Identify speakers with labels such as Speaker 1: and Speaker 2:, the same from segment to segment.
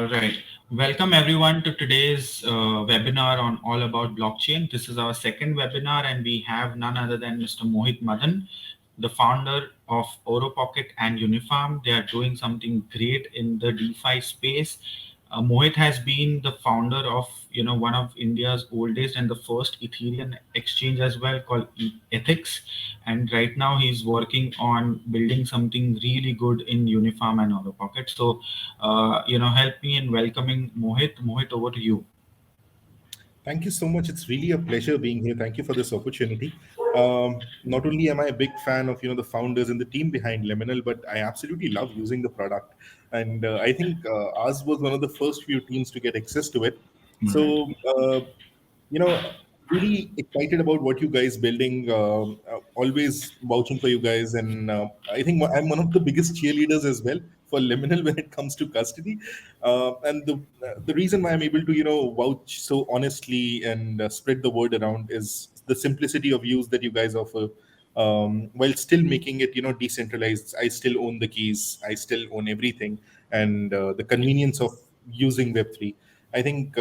Speaker 1: All right. Welcome everyone to today's webinar on all about blockchain. This is our second webinar, and we have none other than Mr. Mohit Madan, the founder of OroPocket and Unifarm. They are doing something great in the DeFi space. Mohit has been the founder of one of India's oldest and the first Ethereum exchange as well, called Ethics, and right now he's working on building something really good in Unifarm and OroPocket. So help me in welcoming Mohit. Mohit, over to you.
Speaker 2: Thank you so much. It's really a pleasure being here. Thank you for this opportunity. Not only am I a big fan of the founders and the team behind Liminal, but I absolutely love using the product. And I think ours was one of the first few teams to get access to it.
Speaker 1: Right.
Speaker 2: So you know, really excited about what you guys building. Always vouching for you guys, and I think I'm one of the biggest cheerleaders as well for Liminal when it comes to custody. And the reason why I'm able to vouch so honestly and spread the word around is the simplicity of use that you guys offer. While still making it decentralized, I still own the keys, I still own everything, and the convenience of using Web3. I think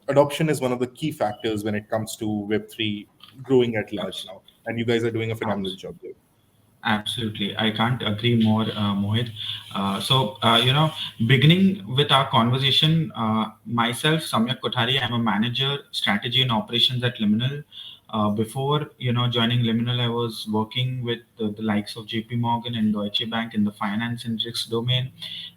Speaker 2: adoption is one of the key factors when it comes to Web3 growing at large
Speaker 1: Abs-
Speaker 2: now. And you guys are doing a phenomenal
Speaker 1: abs-
Speaker 2: job there.
Speaker 1: Absolutely. I can't agree more, Mohit. Beginning with our conversation, myself, Samyak Kothari, I'm a manager, strategy and operations at Liminal. Before, joining Liminal, I was working with the likes of JP Morgan and Deutsche Bank in the finance and risk domain.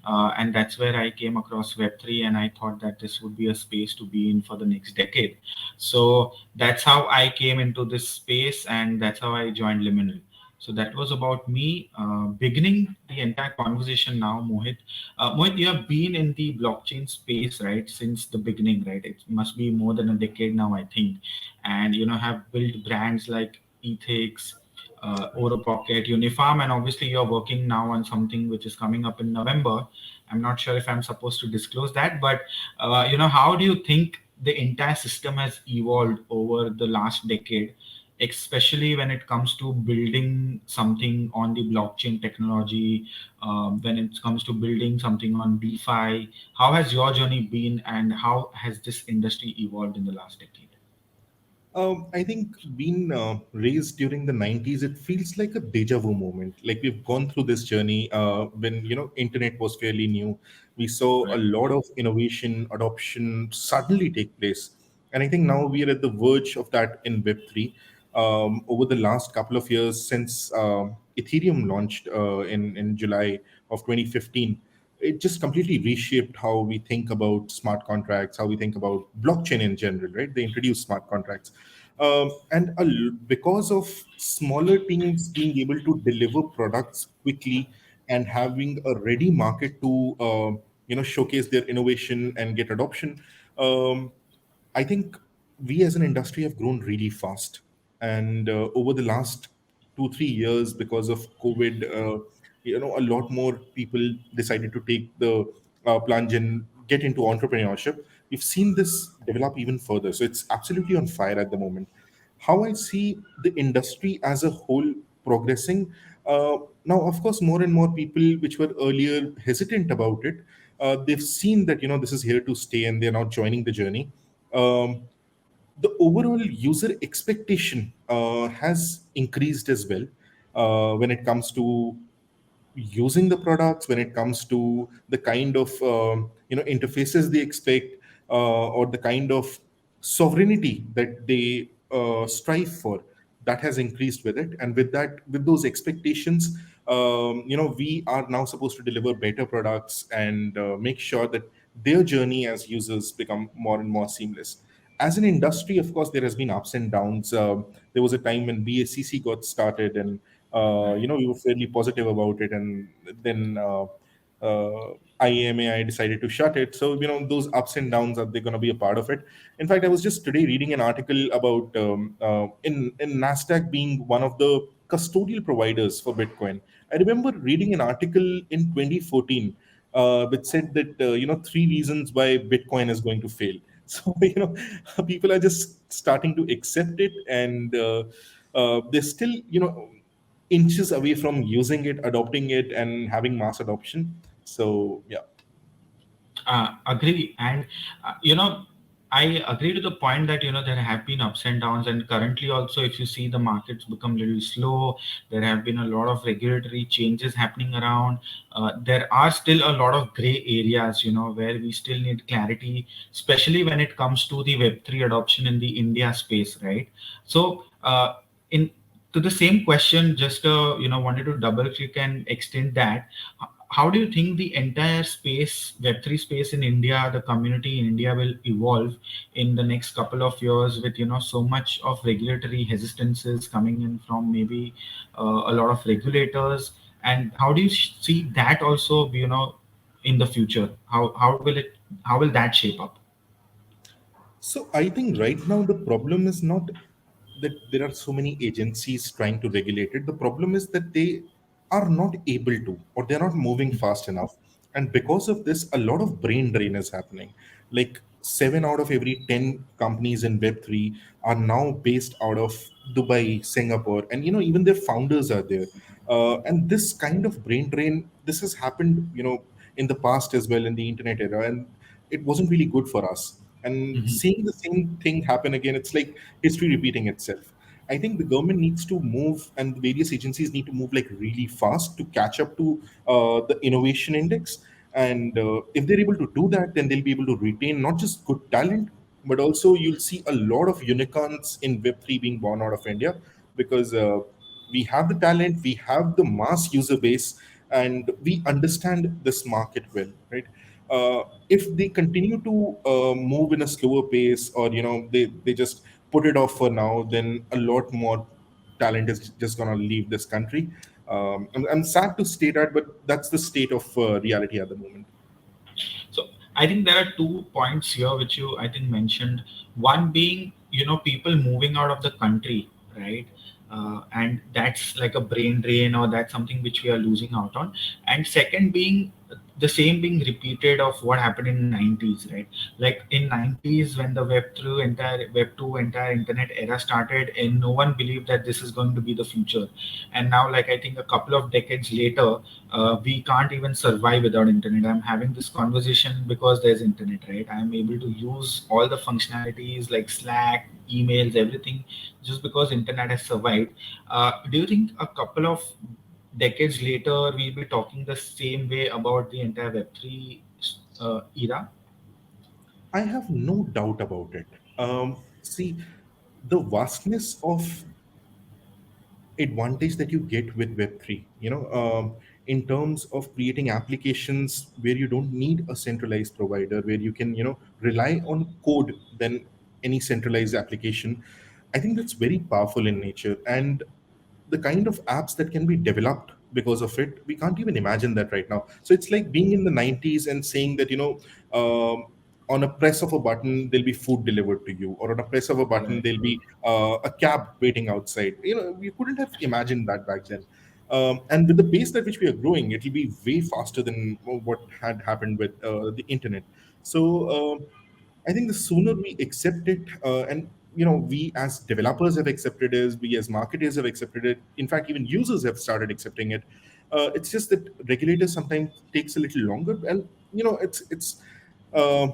Speaker 1: And that's where I came across Web3, and I thought that this would be a space to be in for the next decade. So that's how I came into this space, and that's how I joined Liminal. So that was about me. Beginning the entire conversation now, Mohit. Mohit, you have been in the blockchain space, right, since the beginning, right? It must be more than a decade now, I think. And, have built brands like Ethics, OroPocket, Unifarm, and obviously you're working now on something which is coming up in November. I'm not sure if I'm supposed to disclose that, but, how do you think the entire system has evolved over the last decade, especially when it comes to building something on the blockchain technology, when it comes to building something on DeFi? How has your journey been, and how has this industry evolved in the last decade?
Speaker 2: I think being raised during the 90s, it feels like a deja vu moment. Like we've gone through this journey when, internet was fairly new. We saw a
Speaker 1: Right.
Speaker 2: lot of innovation, adoption suddenly take place. And I think now we are at the verge of that in Web3. Over the last couple of years since Ethereum launched in July of 2015, it just completely reshaped how we think about smart contracts, how we think about blockchain in general, right? They introduced smart contracts. Because of smaller teams being able to deliver products quickly and having a ready market to showcase their innovation and get adoption, um, I think we as an industry have grown really fast. And over the last 2 3 years, because of COVID, a lot more people decided to take the plunge and get into entrepreneurship. We've seen this develop even further. So it's absolutely on fire at the moment. How I see the industry as a whole progressing. Now, of course, more and more people which were earlier hesitant about it, they've seen that this is here to stay, and they're now joining the journey. Um, the overall user expectation has increased as well when it comes to using the products, when it comes to the kind of interfaces they expect, or the kind of sovereignty that they strive for, that has increased with it. And with that, with those expectations, we are now supposed to deliver better products and make sure that their journey as users become more and more seamless. As an industry, of course, there has been ups and downs. There was a time when BACC got started, and
Speaker 1: Right.
Speaker 2: we were fairly positive about it, and then IAMAI decided to shut it. So those ups and downs, are they going to be a part of it? In fact, I was just today reading an article about in Nasdaq being one of the custodial providers for Bitcoin. I remember reading an article in 2014 which said that three reasons why Bitcoin is going to fail. So people are just starting to accept it, and they're still inches away from using it, adopting it, and having mass adoption. So yeah.
Speaker 1: Agree. And, I agree to the point that, there have been ups and downs. And currently, also, if you see the markets become a little slow, there have been a lot of regulatory changes happening around. There are still a lot of gray areas, where we still need clarity, especially when it comes to the Web3 adoption in the India space, right? So, in to the same question, just wanted to double click and extend that. How do you think the entire space, Web3 space in India, the community in India will evolve in the next couple of years with, so much of regulatory hesitances coming in from maybe a lot of regulators? And how do you see that also, in the future? How will that shape up?
Speaker 2: So I think right now the problem is not that there are so many agencies trying to regulate it. The problem is that they are not able to, or they're not moving fast enough. And because of this, a lot of brain drain is happening. Like 7 out of every 10 companies in Web3 are now based out of Dubai, Singapore, and even their founders are there. And this kind of brain drain, this has happened, in the past as well in the internet era, and it wasn't really good for us. And
Speaker 1: Mhm.
Speaker 2: seeing the same thing happen again, it's like history repeating itself. I think the government needs to move, and the various agencies need to move like really fast to catch up to the innovation index. And if they're able to do that, then they'll be able to retain not just good talent, but also you'll see a lot of unicorns in Web3 being born out of India, because we have the talent, we have the mass user base, and we understand this market well, right? If they continue to move in a slower pace, or they just put it off for now, then a lot more talent is just going to leave this country. I'm sad to state that, but that's the state of reality at the moment.
Speaker 1: So I think there are 2 points here which you I think mentioned. One being, people moving out of the country, right? And that's like a brain drain, or that's something which we are losing out on. And second being the same being repeated of what happened in 90s, right? Like in 90s when the Web 2 entire internet era started, and no one believed that this is going to be the future. And now, like, I think a couple of decades later, we can't even survive without internet. I'm having this conversation because there's internet, right? I'm able to use all the functionalities like Slack, emails, everything, just because internet has survived. Do you think a couple of decades later we'll be talking the same way about the entire Web3 era?
Speaker 2: I have no doubt about it. See, the vastness of advantage that you get with Web3, in terms of creating applications where you don't need a centralized provider, where you can, rely on code than any centralized application. I think that's very powerful in nature. And the kind of apps that can be developed because of it, we can't even imagine that right now. So it's like being in the 90s and saying that, on a press of a button there'll be food delivered to you, or on a press of a button
Speaker 1: Right.
Speaker 2: there'll be a cab waiting outside. We couldn't have imagined that back then. And with the pace at which we are growing, it'll be way faster than what had happened with the internet. So I think the sooner we accept it, and we as developers have accepted it, we as marketers have accepted it. In fact, even users have started accepting it. It's just that regulators sometimes takes a little longer, and it's uh,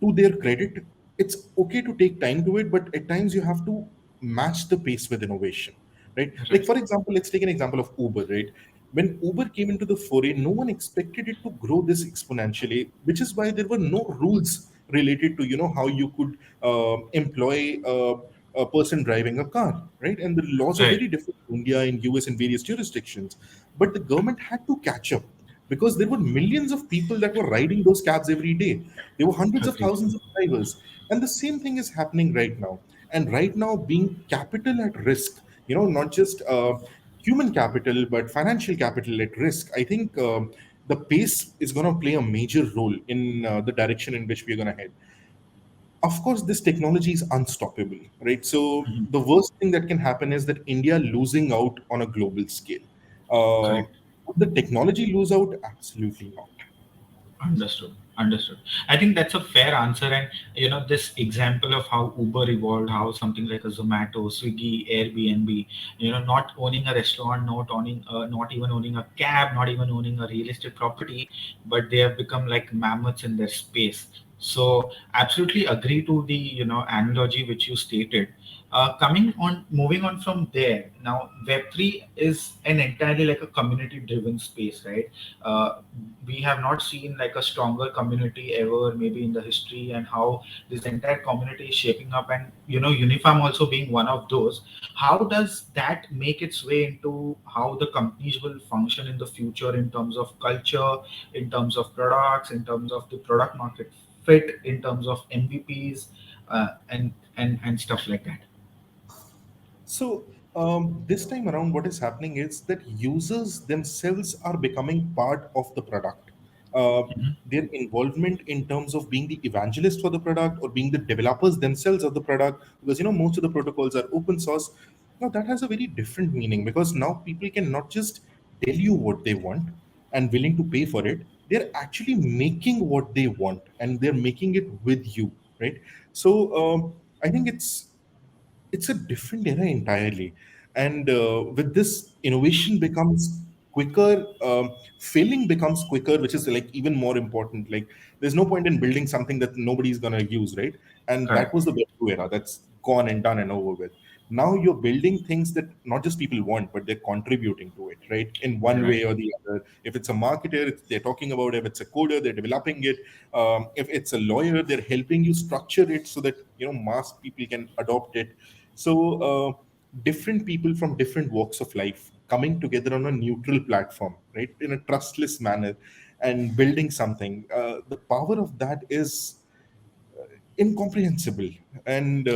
Speaker 2: to their credit, it's okay to take time to it, but at times you have to match the pace with innovation, right? Like
Speaker 1: Right.
Speaker 2: for example, let's take an example of Uber, right? When Uber came into the foray, no one expected it to grow this exponentially, which is why there were no rules related to how you could employ a person driving a car, right? And the laws are
Speaker 1: Right.
Speaker 2: very different in India and US and various jurisdictions. But the government had to catch up because there were millions of people that were riding those cabs every day. There were hundreds of
Speaker 1: Agree.
Speaker 2: thousands of drivers. And the same thing is happening right now. And right now, being capital at risk, not just human capital, but financial capital at risk, I think the pace is going to play a major role in the direction in which we're going to head. Of course, this technology is unstoppable, right? So
Speaker 1: Mhm.
Speaker 2: the worst thing that can happen is that India losing out on a global scale.
Speaker 1: Correct.
Speaker 2: Would the technology lose out? Absolutely not.
Speaker 1: Understood. Understood. I think that's a fair answer. And this example of how Uber evolved, how something like a Zomato, Swiggy, Airbnb, not owning a restaurant, not even owning a cab, not even owning a real estate property, but they have become like mammoths in their space. So absolutely agree to the analogy which you stated. Moving on from there. Now, Web3 is an entirely like a community-driven space, right? Uh, we have not seen like a stronger community ever maybe in the history, and how this entire community is shaping up, and Unifarm also being one of those. How does that make its way into how the companies will function in the future in terms of culture, in terms of products, in terms of the product market fit, in terms of MVPs, and stuff like that?
Speaker 2: So this time around, what is happening is that users themselves are becoming part of the product. Uh, their involvement in terms of being the evangelist for the product or being the developers themselves of the product, because most of the protocols are open source. Now that has a very different meaning, because now people can not just tell you what they want and willing to pay for it. They're actually making what they want, and they're making it with you, right? So I think it's a different era entirely, and with this, innovation becomes quicker, failing becomes quicker, which is like even more important. Like, there's no point in building something that nobody's going to use, right? And that
Speaker 1: Correct.
Speaker 2: was the Web2 era. That's gone and done and over with. Now you're building things that not just people want, but they're contributing to it, right, in one
Speaker 1: Right.
Speaker 2: way or the other. If it's a marketer, they're talking about it. If it's a coder, they're developing it. If it's a lawyer, they're helping you structure it so that mass people can adopt it. So different people from different walks of life coming together on a neutral platform, right, in a trustless manner, and building something. The power of that is incomprehensible, and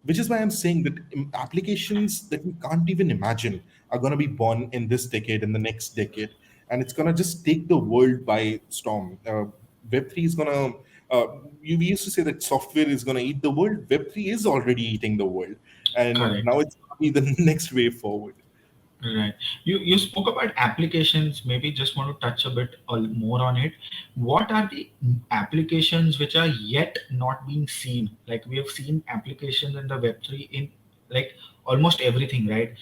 Speaker 2: which is why I'm saying that applications that we can't even imagine are going to be born in this decade, in the next decade, and it's going to just take the world by storm. Web3 is going to we used to say that software is going to eat the world. Web3 is already eating the world, and
Speaker 1: Correct.
Speaker 2: now it's going to be the next way forward.
Speaker 1: Right. You spoke about applications. Maybe just want to touch a bit more on it. What are the applications which are yet not being seen? Like we have seen applications in the Web3 in like almost everything, right?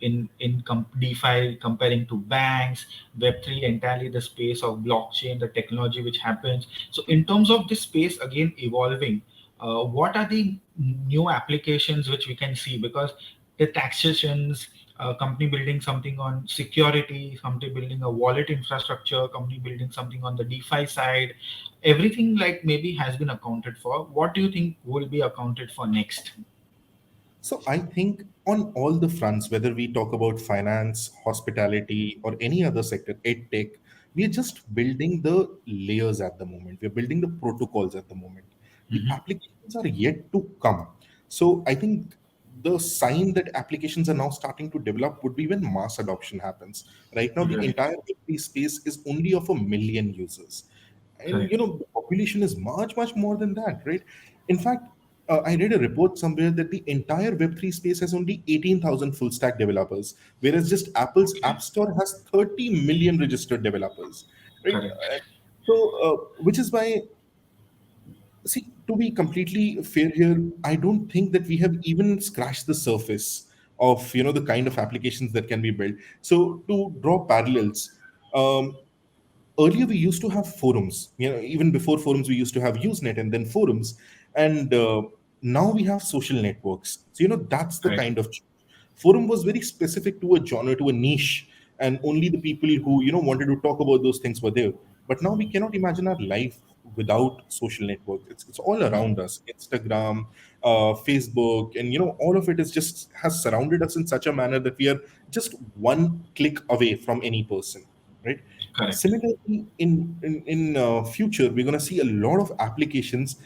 Speaker 1: DeFi, comparing to banks, Web3 entirely the space of blockchain, the technology which happens. So in terms of this space again evolving, what are the new applications which we can see? Because the taxations, a company building something on security, company building a wallet infrastructure, company building something on the DeFi side, everything like maybe has been accounted for. What do you think will be accounted for next?
Speaker 2: So I think on all the fronts, whether we talk about finance, hospitality, or any other sector, ed tech, we are just building the layers at the moment. We're building the protocols at the moment. The
Speaker 1: Mhm.
Speaker 2: applications are yet to come. So I think the sign that applications are now starting to develop would be when mass adoption happens. Right now, the
Speaker 1: Right.
Speaker 2: entire Web3 space is only of 1 million users, and
Speaker 1: Correct.
Speaker 2: the population is much much more than that, right? In fact, I read a report somewhere that the entire Web3 space has only 18,000 full stack developers, whereas just Apple's
Speaker 1: Okay.
Speaker 2: App Store has 30 million registered developers, right?
Speaker 1: Correct.
Speaker 2: So, which is why, see, to be completely fair here, I don't think that we have even scratched the surface of the kind of applications that can be built. So, to draw parallels, earlier we used to have forums. Even before forums, we used to have Usenet and then forums, and now we have social networks. So that's the
Speaker 1: Correct.
Speaker 2: kind of change. Forum was very specific to a genre, to a niche, and only the people who wanted to talk about those things were there. But now we cannot imagine our life without social network. It's all around us. Instagram, Facebook, and all of it is just has surrounded us in such a manner that we are just one click away from any person, right?
Speaker 1: Correct.
Speaker 2: Similarly, in future, we're going to see a lot of applications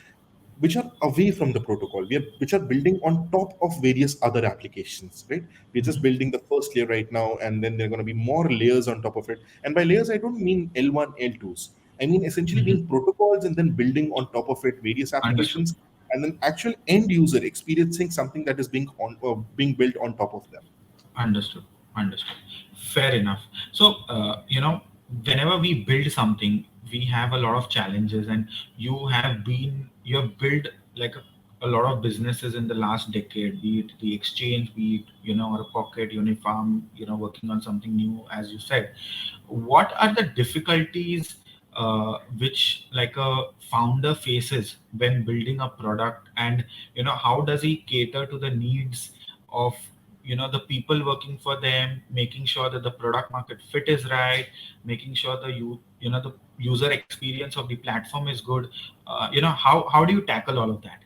Speaker 2: which are away from the protocol. Which are building on top of various other applications, right? We're just
Speaker 1: Mhm.
Speaker 2: building the first layer right now, and then there are going to be more layers on top of it. And by layers, I don't mean L1, L2s. I mean essentially
Speaker 1: Mhm.
Speaker 2: being protocols and then building on top of it various
Speaker 1: Understood.
Speaker 2: applications, and then actual end user experiencing something that is being built on top of them.
Speaker 1: Understood. Understood. Fair enough. So, whenever we build something, we have a lot of challenges, and you have built like a lot of businesses in the last decade, be it the exchange, be it, or a pocket uniform, working on something new, as you said. What are the difficulties which like a founder faces when building a product, and how does he cater to the needs of the people working for them, making sure that the product market fit is right, making sure the user experience of the platform is good. How do you tackle all of that?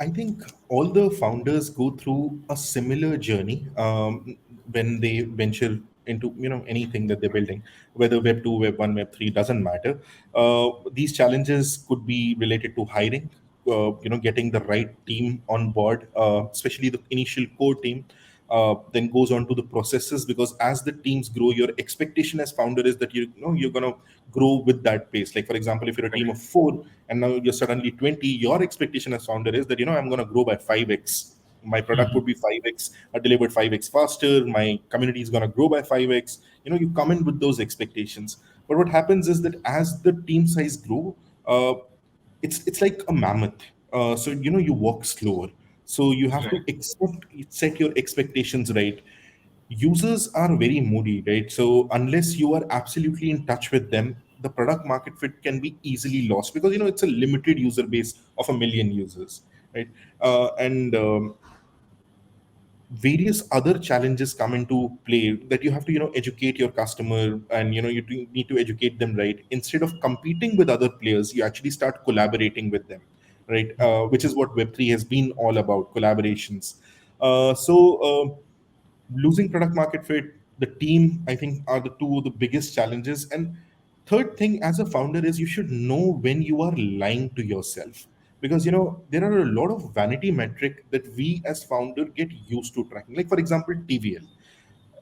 Speaker 2: I think all the founders go through a similar journey when they venture into anything that they're building, whether Web 2, Web 1, Web 3 doesn't matter. These challenges could be related to hiring, getting the right team on board, especially the initial core team. Then goes on to the processes, because as the teams grow, your expectation as founder is that you're gonna grow with that pace. Like for example, if you're a team of 4 and now you're suddenly 20, your expectation as founder is that I'm going to grow by 5x. My product would be 5x delivered 5x faster, my community is going to grow by 5x. You come in with those expectations, but what happens is that as the team size grow, uh, it's like a mammoth. So you walk slower, so you have to
Speaker 1: Right.
Speaker 2: set your expectations right. Users are very moody, right? So unless you are absolutely in touch with them, the product market fit can be easily lost, because it's a limited user base of 1 million users, right? And various other challenges come into play, that you have to educate your customer, and need to educate them right. Instead of competing with other players, you actually start collaborating with them, right? Which is what Web3 has been all about, collaborations. So losing product market fit, the team, I think, are the two of the biggest challenges. And third thing, as a founder, is you should know when you are lying to yourself, because there are a lot of vanity metric that we as founder get used to tracking. Like for example, TVL.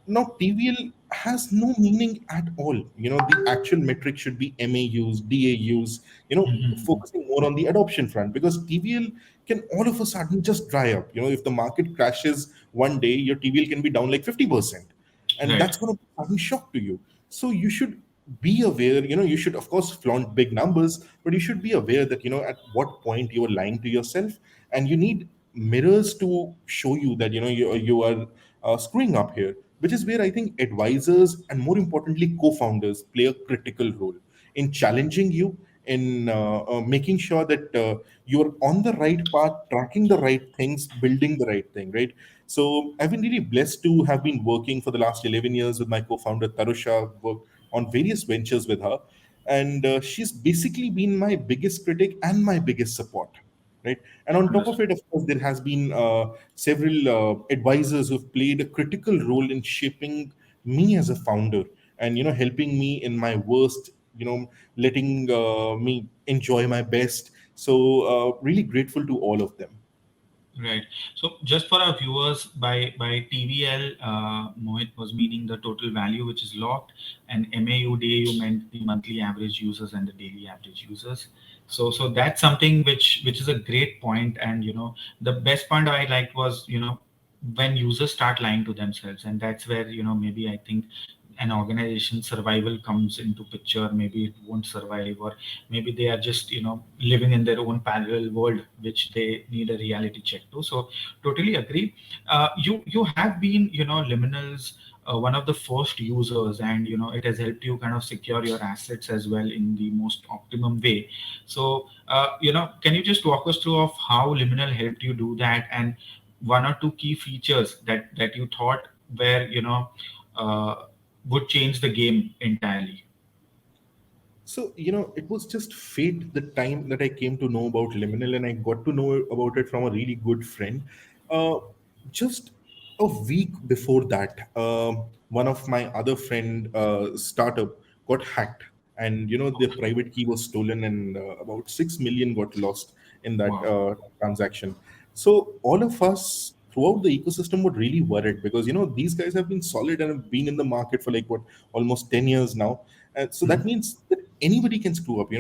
Speaker 2: Now, TVL has no meaning at all. The actual metric should be MAUs, DAUs,
Speaker 1: Mhm.
Speaker 2: focusing more on the adoption front, because TVL can all of a sudden just dry up. If the market crashes one day, your TVL can be down like 50%. And
Speaker 1: Right.
Speaker 2: that's going to be a sudden shock to you. So you should be aware, you should, of course, flaunt big numbers, but you should be aware that, at what point you are lying to yourself. And you need mirrors to show you that, you are screwing up here, which is where I think advisors and, more importantly, co-founders play a critical role in challenging you, in making sure that you're on the right path, tracking the right things, building the right thing, right? So I've been really blessed to have been working for the last 11 years with my co-founder Tarusha, worked on various ventures with her, and she's basically been my biggest critic and my biggest support, right? And on top of
Speaker 1: Understood.
Speaker 2: it, of course, there has been several advisors who've played a critical role in shaping me as a founder, and helping me in my worst, letting me enjoy my best. So really grateful to all of them.
Speaker 1: Right. So just for our viewers, by TVL, Mohit was meaning the total value which is locked, and MAU DAU meant the monthly average users and the daily average users. So that's something which is a great point, and the best point I liked was when users start lying to themselves, and that's where maybe I think an organization survival comes into picture. Maybe it won't survive, or maybe they are just living in their own parallel world which they need a reality check to. So totally agree. You have been Liminal's one of the first users, and it has helped you kind of secure your assets as well in the most optimum way. So can you just walk us through of how Liminal helped you do that, and one or two key features that you thought where uh, would change the game entirely?
Speaker 2: So, it was just fate the time that I came to know about Liminal, and I got to know about it from a really good friend. Just a week before that, one of my other friend startup got hacked, and their private key was stolen, and about 6 million got lost in that
Speaker 1: Wow.
Speaker 2: transaction. So all of us throughout the ecosystem were really worried, because these guys have been solid and have been in the market for like what, almost 10 years now. So that
Speaker 1: Mhm.
Speaker 2: means that anybody can screw up.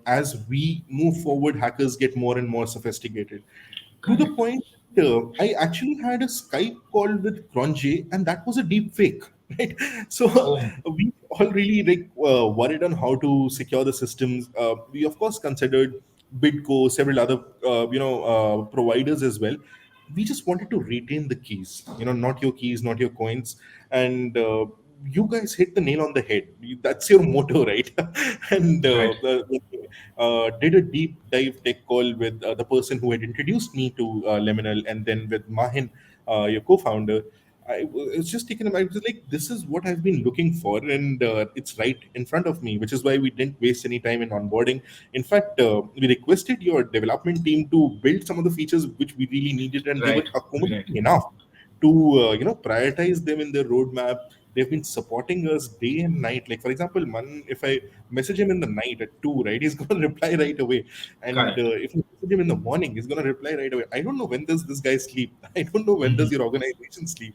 Speaker 2: As we move forward, hackers get more and more sophisticated, to the
Speaker 1: Correct.
Speaker 2: point I actually had a Skype call with Cronje, and that was a deep fake, right? So
Speaker 1: Oh.
Speaker 2: we all really like worried on how to secure the systems. We of course considered Bidco, several other providers as well. We just wanted to retain the keys, not your keys, not your coins, and you guys hit the nail on the head. That's your motto, right? And
Speaker 1: Right.
Speaker 2: did a deep dive tech call with the person who had introduced me to Liminal, and then with Mahin, your co-founder. I was just taken aback. I was like, this is what I've been looking for, and it's right in front of me, which is why we didn't waste any time in onboarding. In fact, we requested your development team to build some of the features which we really needed, and they were
Speaker 1: Right. Right.
Speaker 2: accommodating enough to prioritize them in their roadmap. They've been supporting us day and night. Like for example, Man, if I message him in the night at 2, right, he's gonna reply right away. And
Speaker 1: Correct.
Speaker 2: if you message him in the morning, he's gonna reply right away. I don't know when does this guy sleep. I don't know when
Speaker 1: Hmm.
Speaker 2: does your organization sleep.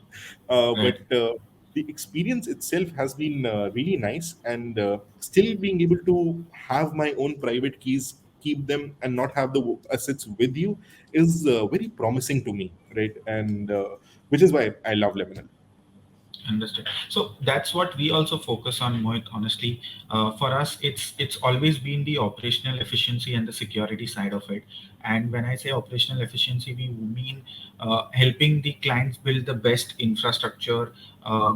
Speaker 1: Right.
Speaker 2: But the experience itself has been really nice, and still being able to have my own private keys, keep them, and not have the assets with you is very promising to me, right? And which is why I love Lebanon.
Speaker 1: Understood. So that's what we also focus on, Mohit. Honestly, for us, it's always been the operational efficiency and the security side of it. And when I say operational efficiency, we mean helping the clients build the best infrastructure,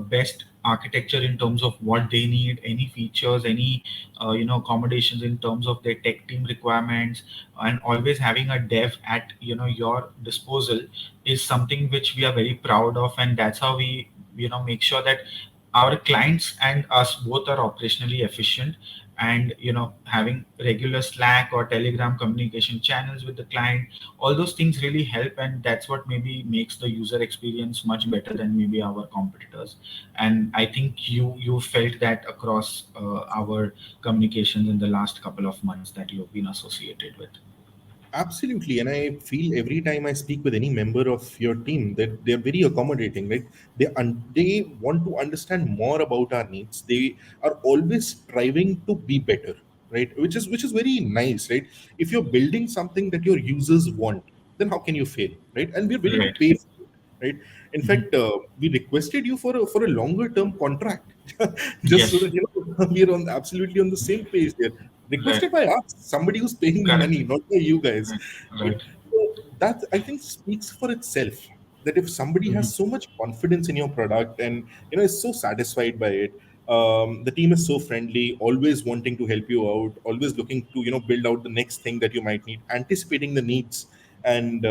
Speaker 1: best architecture in terms of what they need, any features, any accommodations in terms of their tech team requirements, and always having a dev at your disposal is something which we are very proud of, and that's how we make sure that our clients and us both are operationally efficient, and having regular Slack or Telegram communication channels with the client. All those things really help, and that's what maybe makes the user experience much better than maybe our competitors. And I think you felt that across our communications in the last couple of months that you've been associated with.
Speaker 2: Absolutely, and I feel every time I speak with any member of your team that they're very accommodating. Right? They want to understand more about our needs. They are always striving to be better, right? Which is very nice, right? If you're building something that your users want, then how can you fail, right? And we're willing to
Speaker 1: Right.
Speaker 2: pay for it, right? In
Speaker 1: Mhm.
Speaker 2: fact, we requested you for a longer term contract, just so
Speaker 1: Yes.
Speaker 2: that we're on absolutely on the same page there.
Speaker 1: Right.
Speaker 2: Requested by us, somebody who's paying the
Speaker 1: Correct.
Speaker 2: money, not by you guys.
Speaker 1: Right.
Speaker 2: Right?
Speaker 1: Right.
Speaker 2: So that I think speaks for itself. That if somebody
Speaker 1: Mhm.
Speaker 2: has so much confidence in your product and is so satisfied by it, the team is so friendly, always wanting to help you out, always looking to build out the next thing that you might need, anticipating the needs, and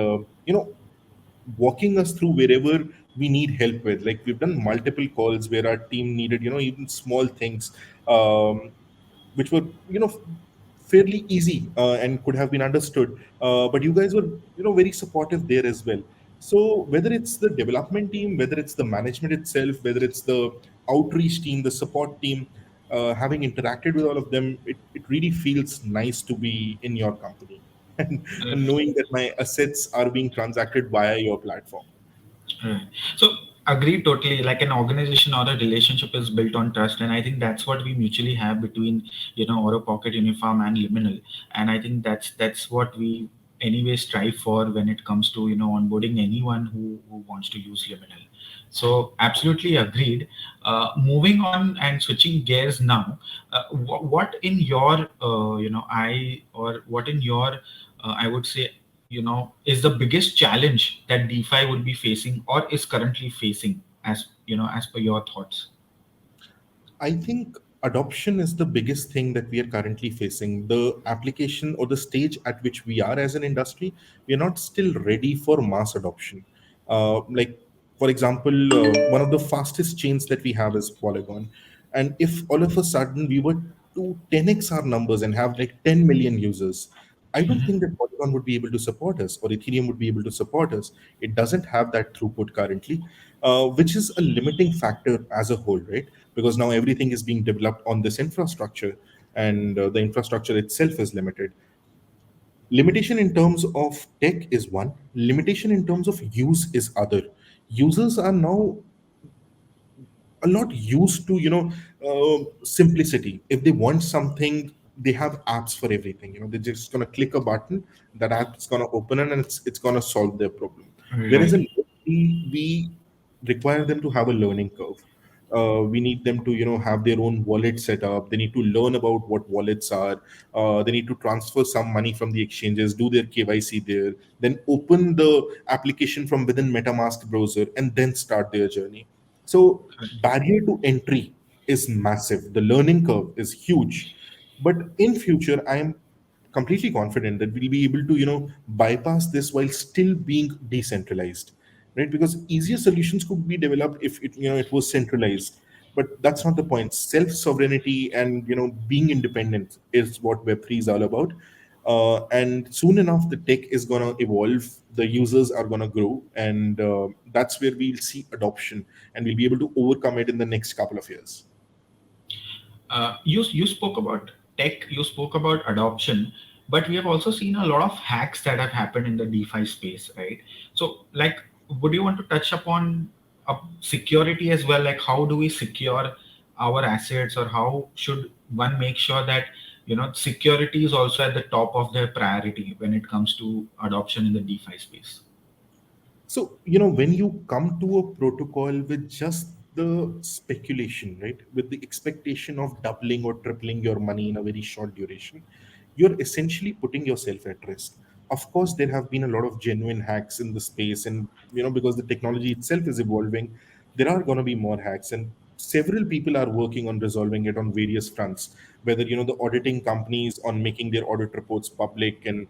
Speaker 2: walking us through wherever we need help with. Like we've done multiple calls where our team needed even small things, um, which were fairly easy and could have been understood, but you guys were very supportive there as well. So whether it's the development team, whether it's the management itself, whether it's the outreach team, the support team, having interacted with all of them, it really feels nice to be in your company and knowing that my assets are being transacted via your platform.
Speaker 1: Right. So agree totally. Like an organization or a relationship is built on trust, and I think that's what we mutually have between Oro Pocket Uniform and Liminal, and I think that's what we anyway strive for when it comes to onboarding anyone who wants to use Liminal. So absolutely agreed. Moving on and switching gears now, what in your I or what in your I would say is the biggest challenge that DeFi would be facing or is currently facing, as as per your thoughts?
Speaker 2: I think adoption is the biggest thing that we are currently facing. The application or the stage at which we are as an industry, we are not still ready for mass adoption. Like, for example, one of the fastest chains that we have is Polygon. And if all of a sudden we were to 10x our numbers and have like 10 million users, I don't think that Polygon would be able to support us or Ethereum would be able to support us. It doesn't have that throughput currently, which is a limiting factor as a whole, right? Because now everything is being developed on this infrastructure, and the infrastructure itself is limited. Limitation in terms of tech is one, limitation in terms of use is other. Users are now a lot used to simplicity. If they want something, they have apps for everything. They're just going to click a button, that app is going to open and it's going to solve their problem. Whereas
Speaker 1: Right.
Speaker 2: in we require them to have a learning curve. We need them to have their own wallet set up. They need to learn about what wallets are. They need to transfer some money from the exchanges, do their KYC there, then open the application from within MetaMask browser, and then start their journey. So barrier to entry is massive. The learning curve is huge. But in future, I am completely confident that we'll be able to bypass this while still being decentralized, right? Because easier solutions could be developed if it was centralized. But that's not the point. Self sovereignty and being independent is what Web3 is all about. And soon enough, the tech is going to evolve, the users are going to grow, and that's where we'll see adoption, and we'll be able to overcome it in the next couple of years.
Speaker 1: You spoke about tech, you spoke about adoption, but we have also seen a lot of hacks that have happened in the DeFi space, right? So, like, would you want to touch upon security as well? Like, how do we secure our assets, or how should one make sure that security is also at the top of their priority when it comes to adoption in the DeFi space?
Speaker 2: So, when you come to a protocol with just the speculation, right, with the expectation of doubling or tripling your money in a very short duration, you're essentially putting yourself at risk. Of course, there have been a lot of genuine hacks in the space, and because the technology itself is evolving, there are going to be more hacks, and several people are working on resolving it on various fronts. Whether the auditing companies on making their audit reports public, and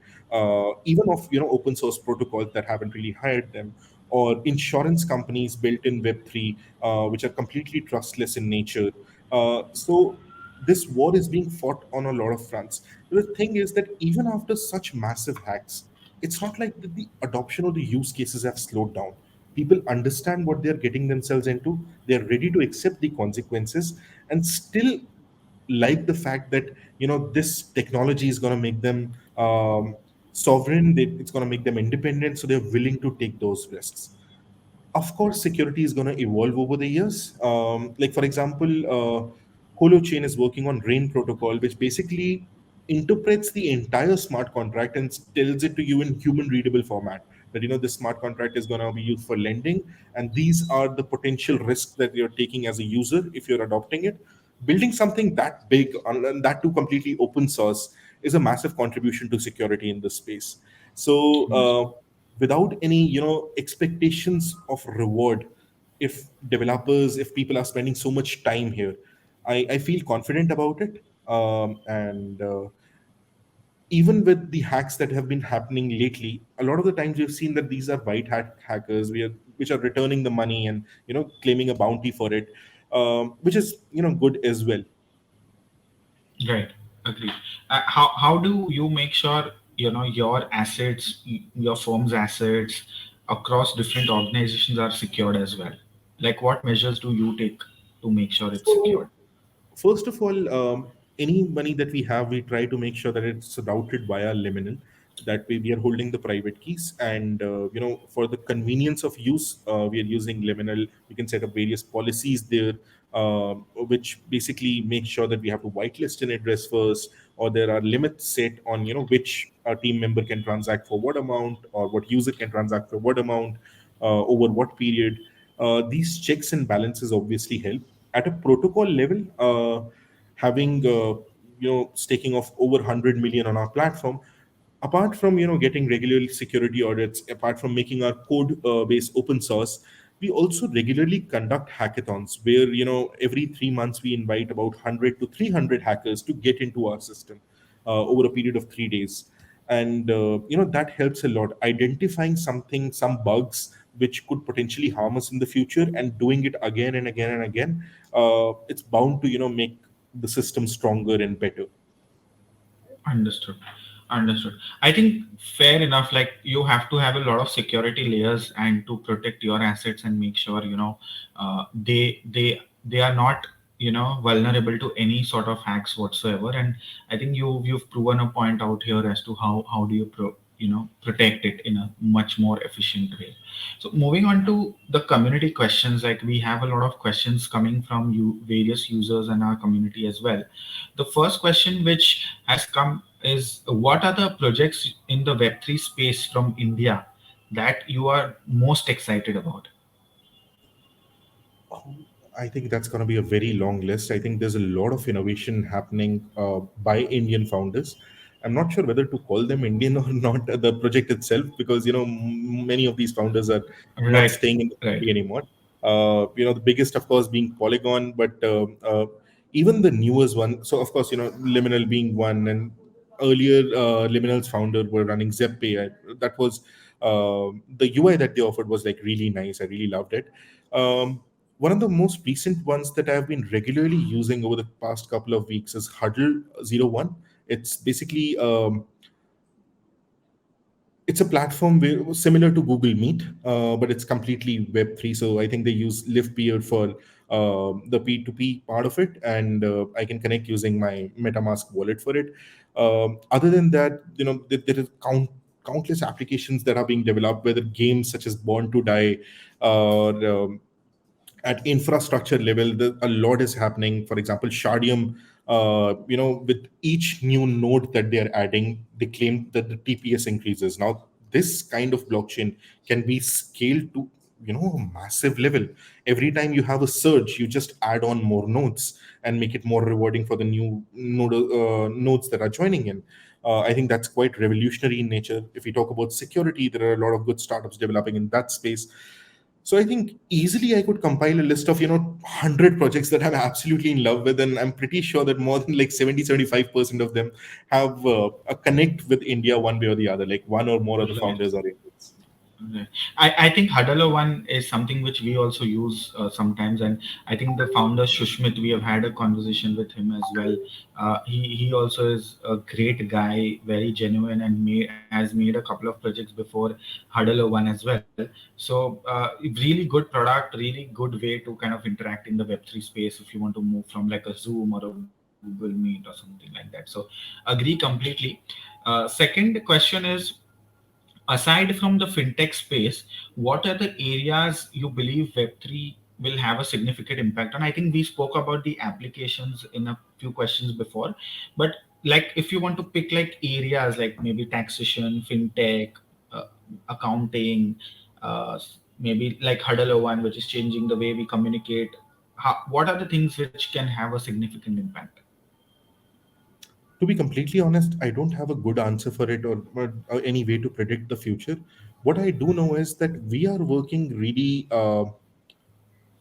Speaker 2: even of open source protocols that haven't really hired them, or insurance companies built in Web3, which are completely trustless in nature. So this war is being fought on a lot of fronts. The thing is that even after such massive hacks, it's not like the adoption or the use cases have slowed down. People understand what they're getting themselves into. They're ready to accept the consequences, and still like the fact that this technology is going to make them sovereign. It's going to make them independent, so they're willing to take those risks. Of course, security is going to evolve over the years. Like for example, Holochain is working on Rain protocol, which basically interprets the entire smart contract and tells it to you in human readable format, that this smart contract is going to be used for lending, and these are the potential risks that you're taking as a user if you're adopting it. Building something that big, and that too completely open source, is a massive contribution to security in this space. So without any expectations of reward, if developers, if people are spending so much time here, I feel confident about it. And even with the hacks that have been happening lately, a lot of the times we've seen that these are white hat hackers, which are returning the money and claiming a bounty for it, which is good as well.
Speaker 1: Right. Agree. How do you make sure your assets, your firm's assets across different organizations are secured as well? Like, what measures do you take to make sure it's secured?
Speaker 2: So first of all, any money that we have, we try to make sure that it's routed via Liminal. That way, we are holding the private keys, and for the convenience of use, we are using Liminal. We can set up various policies there, which basically make sure that we have to whitelist an address first, or there are limits set on which team member can transact for what amount, or what user can transact for what amount, over what period. These checks and balances obviously help at a protocol level. Having staking of over 100 million on our platform, apart from getting regularly security audits, apart from making our code base open source, we also regularly conduct hackathons where every 3 months we invite about 100 to 300 hackers to get into our system over a period of 3 days. And that helps a lot, identifying some bugs which could potentially harm us in the future, and doing it again and again and again. It's bound to make the system stronger and better.
Speaker 1: Understood. Understood. I think fair enough. Like, you have to have a lot of security layers and to protect your assets and make sure they are not vulnerable to any sort of hacks whatsoever. And I think you've proven a point out here as to how do you protect it in a much more efficient way. So moving on to the community questions, like we have a lot of questions coming from you, various users in our community as well. The first question which has come is, what are the projects in the Web3 space from India that you are most excited about?
Speaker 2: I think that's going to be a very long list. I think there's a lot of innovation happening by Indian founders. I'm not sure whether to call them Indian or not, the project itself, because many of these founders are not
Speaker 1: Right,
Speaker 2: staying in the
Speaker 1: right.
Speaker 2: country anymore. The biggest, of course, being Polygon, but even the newest one. So, of course, Liminal being one, and earlier Liminal's founder were running ZepPay. That was the UI that they offered was like really nice. I really loved it. One of the most recent ones that I've been regularly using over the past couple of weeks is Huddle 01. It's basically it's a platform similar to Google Meet, but it's completely Web3. So I think they use LivePeer for the P2P part of it, and I can connect using my MetaMask wallet for it. Other than that, there is countless applications that are being developed, whether games such as Born to Die, or at infrastructure level, a lot is happening. For example, Shardium, with each new node that they are adding, they claim that the TPS increases. Now, this kind of blockchain can be scaled to a massive level. Every time you have a surge, you just add on more nodes and make it more rewarding for the new nodes that are joining in. I think that's quite revolutionary in nature. If we talk about security, there are a lot of good startups developing in that space. So I think easily I could compile a list of 100 projects that I'm absolutely in love with, and I'm pretty sure that more than like 70-75% of them have a connect with India one way or the other. Like one or more of the
Speaker 1: Right.
Speaker 2: founders are Indians.
Speaker 1: Right. I think Huddler one is something which we also use sometimes, and I think the founder Shushmit, we have had a conversation with him as well. He also is a great guy, very genuine, and has made a couple of projects before Huddler one as well. So really good product, really good way to kind of interact in the Web3 space if you want to move from like a Zoom or a Google Meet or something like that. So agree completely. Second question is, aside from the fintech space, what are the areas you believe Web3 will have a significant impact on? I think we spoke about the applications in a few questions before, but like if you want to pick like areas like maybe taxation, fintech, uh, accounting, maybe like Huddle one, which is changing the way we communicate. What are the things which can have a significant impact?
Speaker 2: To be completely honest, I don't have a good answer for it, or any way to predict the future. What I do know is that we are working really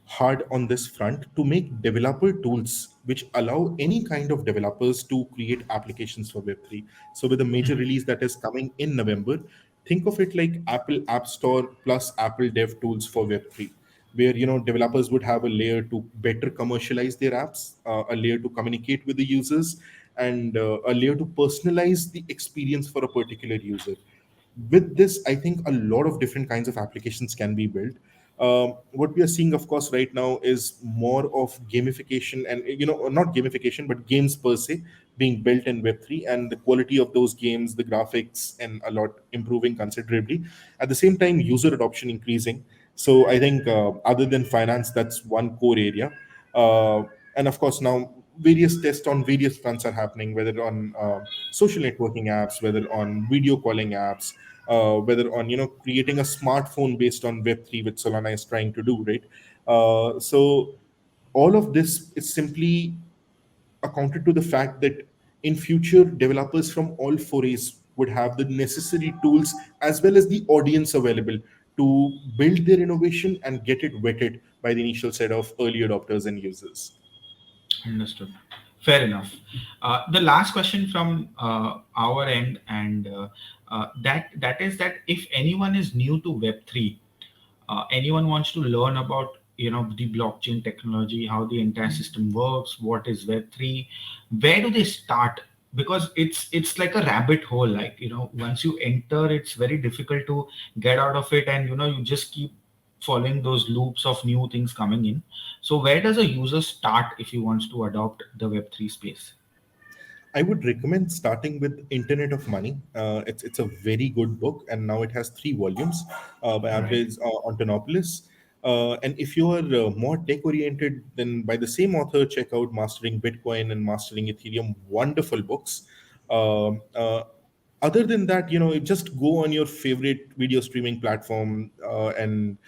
Speaker 2: hard on this front to make developer tools which allow any kind of developers to create applications for Web3. So, with a major release that is coming in November, think of it like Apple App Store plus Apple Dev Tools for Web3, where developers would have a layer to better commercialize their apps, a layer to communicate with the users, and a layer to personalize the experience for a particular user. With this, I think a lot of different kinds of applications can be built. What we are seeing, of course, right now is more of gamification, and not gamification but games per se being built in Web3, and the quality of those games, the graphics, and a lot improving considerably. At the same time, user adoption increasing. So I think, other than finance, that's one core area. uh, and of course, now various tests on various fronts are happening, whether on social networking apps, whether on video calling apps, whether on creating a smartphone based on Web3, which Solana is trying to do, right? So all of this is simply accounted to the fact that in future, developers from all forays would have the necessary tools as well as the audience available to build their innovation and get it vetted by the initial set of early adopters and users.
Speaker 1: Understood. Fair enough. The last question from our end, and that is that if anyone is new to Web3, anyone wants to learn about the blockchain technology, how the entire system works, what is Web3, where do they start? Because it's like a rabbit hole. Like once you enter, it's very difficult to get out of it, and you just keep following those loops of new things coming in. So where does a user start if he wants to adopt the Web3 space?
Speaker 2: I would recommend starting with Internet of Money. It's a very good book, and now it has 3 volumes by
Speaker 1: Right.
Speaker 2: Andres Antonopoulos. And if you are more tech oriented, then by the same author, check out Mastering Bitcoin and Mastering Ethereum. Wonderful books. Um, uh, Other than that, just go on your favorite video streaming platform and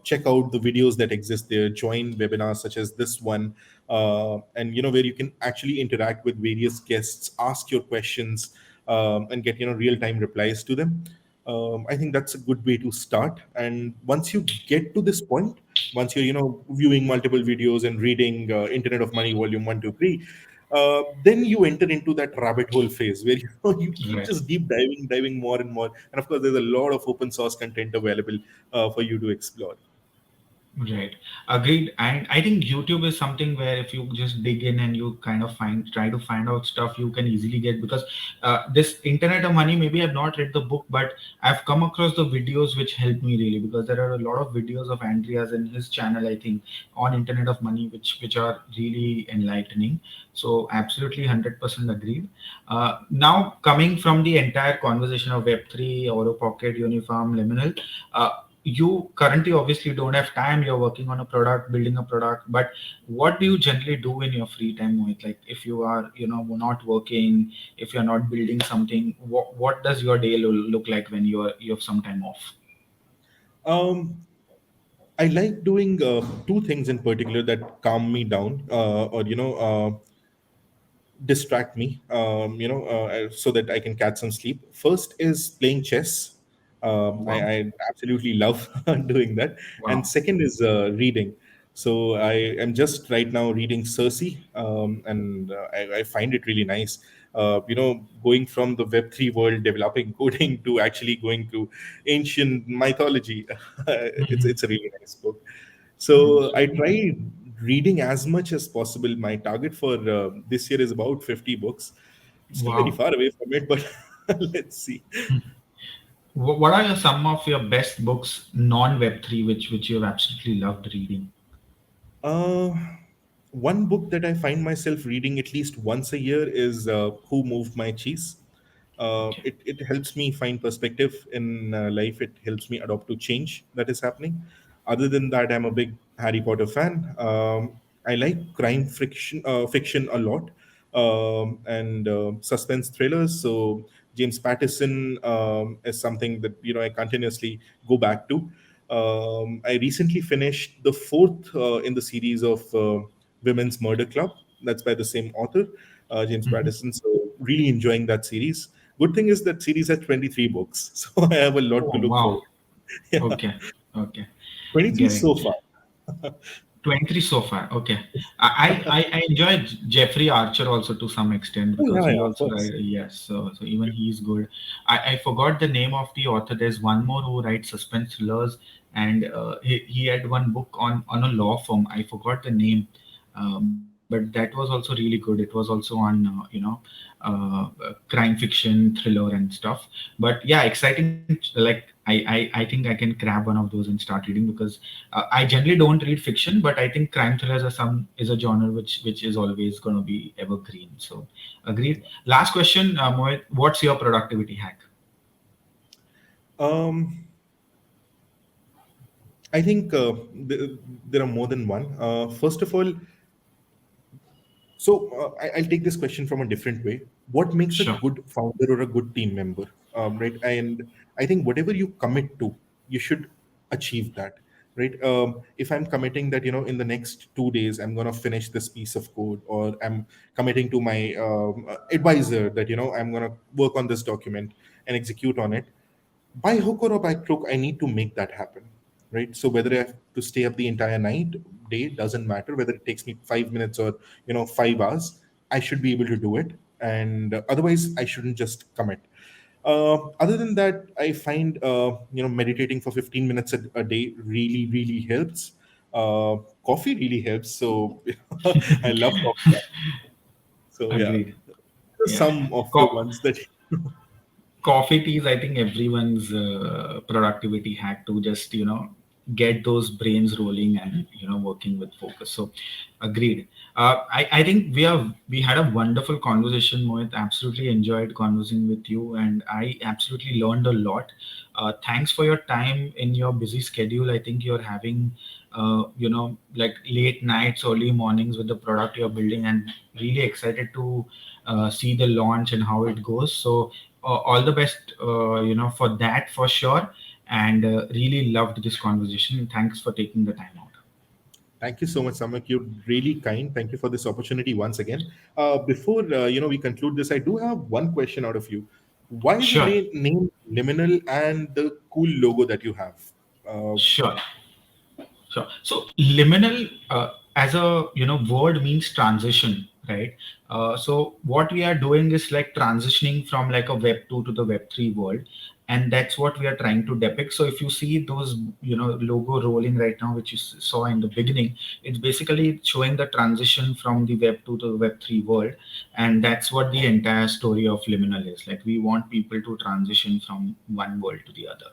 Speaker 2: check out the videos that exist there, join webinars such as this one, and where you can actually interact with various guests, ask your questions, and get real time replies to them. I think that's a good way to start. And once you get to this point, once you're viewing multiple videos and reading Internet of Money volume 1, 2, 3, then you enter into that rabbit hole phase where you keep
Speaker 1: Right.
Speaker 2: just deep diving more and more. And of course, there's a lot of open source content available for you to explore.
Speaker 1: Right. Agreed. And I think YouTube is something where if you just dig in and you kind of try to find out stuff, you can easily get, because this Internet of Money, maybe I've not read the book, but I've come across the videos which helped me really, because there are a lot of videos of Andreas and his channel, I think, on Internet of Money, which are really enlightening. So absolutely 100% agreed. Now coming from the entire conversation of Web3, Oro Pocket, Uniform, Liminal, uh, you currently obviously don't have time, you're working on a product, building a product, but what do you generally do in your free time, Mohit? Like if you are not working, if you're not building something, what does your day look like when you have some time off?
Speaker 2: um, I like doing two things in particular that calm me down, or distract me, so that I can catch some sleep. First is playing chess.
Speaker 1: Wow.
Speaker 2: I absolutely love doing that. And
Speaker 1: Wow.
Speaker 2: second is reading. So I am just right now reading Cersei, and I find it really nice. Going from the Web3 world, developing coding, to actually going to ancient mythology.
Speaker 1: Mhm.
Speaker 2: It's a really nice book. So I try reading as much as possible. My target for this year is about 50 books. Still very
Speaker 1: Wow.
Speaker 2: far away from it, but let's see.
Speaker 1: What are some of your best books non Web3 which you have absolutely loved reading?
Speaker 2: Uh, One book that I find myself reading at least once a year is Who Moved My Cheese.
Speaker 1: Okay.
Speaker 2: It helps me find perspective in life. It helps me adapt to change that is happening. Other than that, I'm a big Harry Potter fan. I like crime fiction a lot, and suspense thrillers. So James Patterson is something that I continuously go back to. I recently finished the fourth in the series of Women's Murder Club. That's by the same author, James
Speaker 1: Mhm.
Speaker 2: Patterson. So really enjoying that series. Good thing is that series has 23 books, so I have a lot to
Speaker 1: Oh
Speaker 2: look forward.
Speaker 1: wow.
Speaker 2: Yeah,
Speaker 1: Okay. Okay.
Speaker 2: 23
Speaker 1: Get it.
Speaker 2: so far.
Speaker 1: 23 so far. Okay. I enjoy Jeffrey Archer also to some extent,
Speaker 2: Oh
Speaker 1: because
Speaker 2: yeah,
Speaker 1: he
Speaker 2: yeah, of
Speaker 1: also
Speaker 2: course.
Speaker 1: write, yes, so even he's good. I forgot the name of the author. There's one more who writes suspense thrillers, and he had one book on a law firm. I forgot the name, but that was also really good. It was also on crime fiction, thriller, and stuff. But yeah, exciting. Like I think I can grab one of those and start reading, because I generally don't read fiction, but I think crime thrillers is a genre which is always going to be evergreen. So agreed. Last question, Mohit, what's your productivity hack?
Speaker 2: Um, I think there are more than one. First of all, so I'll take this question from a different way. What makes a
Speaker 1: Sure.
Speaker 2: good founder or a good team member? Right, and I think whatever you commit to, you should achieve that. Right. If I'm committing that in the next 2 days I'm gonna finish this piece of code, or I'm committing to my advisor that I'm gonna work on this document and execute on it, by hook or by crook, I need to make that happen. Right. So whether I have to stay up the entire night, day, doesn't matter. Whether it takes me 5 minutes or 5 hours, I should be able to do it. And otherwise, I shouldn't just commit. Other than that, I find meditating for 15 minutes a day really, really helps. Coffee really helps. So I love coffee. So yeah,
Speaker 1: Agreed. Yeah.
Speaker 2: some of the ones that.
Speaker 1: Coffee tea is, I think, everyone's productivity hack to just get those brains rolling and working with focus. So agreed. I think we had a wonderful conversation, Mohit. Absolutely enjoyed conversing with you, and I absolutely learned a lot. Thanks for your time in your busy schedule. I think you're having like late nights, early mornings with the product you're building, and really excited to see the launch and how it goes. So all the best, for that for sure. And really loved this conversation. Thanks for taking the time out.
Speaker 2: Thank you so much, Samyak. You're really kind. Thank you for this opportunity once again. Before we conclude this, I do have one question out of you. Why the
Speaker 1: Sure.
Speaker 2: name Liminal and the cool logo that you have? Uh,
Speaker 1: Sure. Sure. So liminal, as a word, means transition, right? So what we are doing is like transitioning from like a Web 2 to the Web 3 world, and that's what we are trying to depict. So if you see those logo rolling right now, which you saw in the beginning, it's basically showing the transition from the Web 2 to the Web 3 world, and that's what the entire story of liminal is. Like we want people to transition from one world to the other.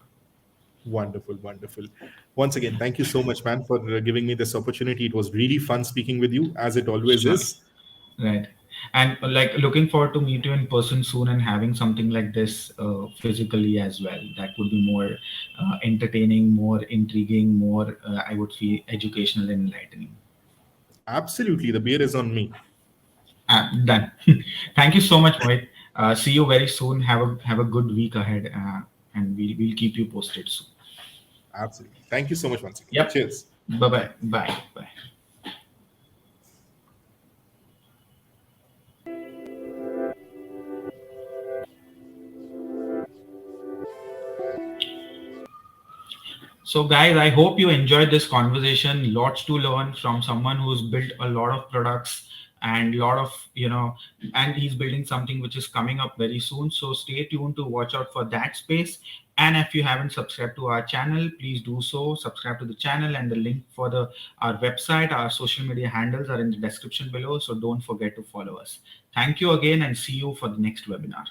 Speaker 2: Wonderful, wonderful. Once again, thank you so much, man, for giving me this opportunity. It was really fun speaking with you, as it always
Speaker 1: Sure.
Speaker 2: is.
Speaker 1: Right. And like looking forward to meet you in person soon and having something like this physically as well. That would be more entertaining, more intriguing, more, I would feel, educational and enlightening.
Speaker 2: Absolutely, the beer is on me.
Speaker 1: Done. Thank you so much, Mohit. See you very soon. Have a good week ahead, and we'll keep you posted soon.
Speaker 2: Absolutely. Thank you so much once again.
Speaker 1: Yep.
Speaker 2: Cheers.
Speaker 1: Bye bye. Bye bye. So, guys, I hope you enjoyed this conversation. Lots to learn from someone who's built a lot of products and lot of, and he's building something which is coming up very soon. So, stay tuned to watch out for that space. And if you haven't subscribed to our channel, please do so. Subscribe to the channel, and the link for our website, our social media handles are in the description below. So, don't forget to follow us. Thank you again, and see you for the next webinar.